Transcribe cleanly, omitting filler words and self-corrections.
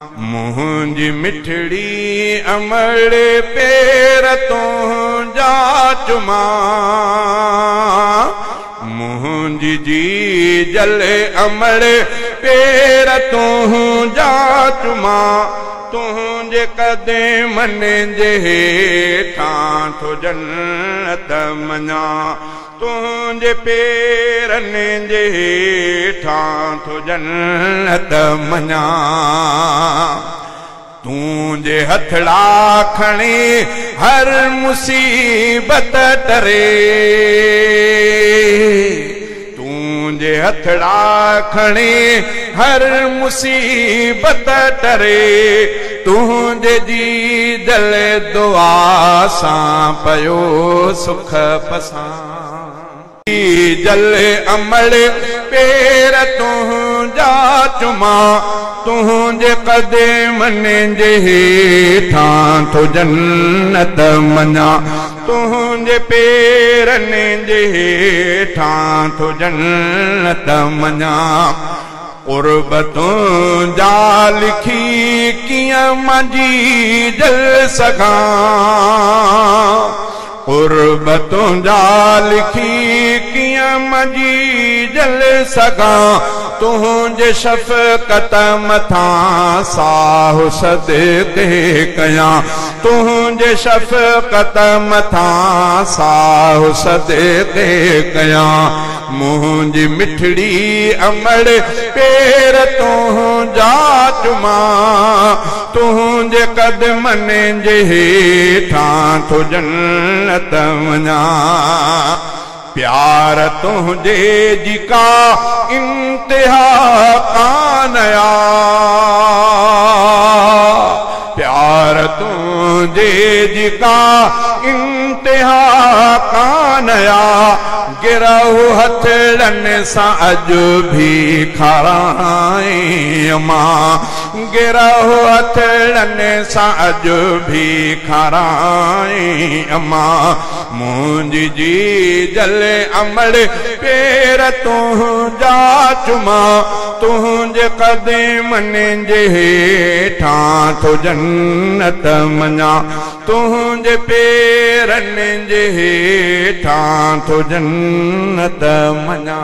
मुंहिंजी मिठड़ी अमड़े पेर तो जा चुमा, मुंहिंजी जी जले अमड़े पेर तो जा चुमा, तुझे कदमन जे हेठां थो जन्नत मञा, तुझे पेरन जे हेठां थो जन्नत मञा। तुझे हथड़ा खणी हर मुसीबत टरे, तुझे हथड़ा खणी हर मुसीबत टरे, तुझे जी दिल दुआ सां पयो सुख पसां। जल अमड़ पेर तुझा चुमा, तुझे कदमन जे हेठां थो जन्नत मञा, तुझे पेरन जे हेठां थो जन्नत मञा। कुर्बतूं जा लिखी कीअं मंझी जल सघां, कुर्बतूं जा लिखी कीअं मंझी जल सघां, तुझे शफ़क़त मथां साहु सदके कयां, तुझे शफ़क़त मथां साहु सदके कयां। मुंहिंजी मिठड़ी अमड़ पेर तुझा चुमा, तुझे कदमन जे हेठां थो जन्नत मञा। प्यार तुझे जी का इंतिहा कानया, प्यार तुझे जी का इंतिहा कानया, गिरहु हथड़न सां अॼु भी खाराई मां, गिरहु हथड़न सां अॼु भी खाराई मां। मुंहिंजी जी जल अमड़ पेर तुझा चुमा, तुझे कदमन जे हेठां थो जन्नत मञा, तुझे पेरन जे हेठां थो जन्नत मञा।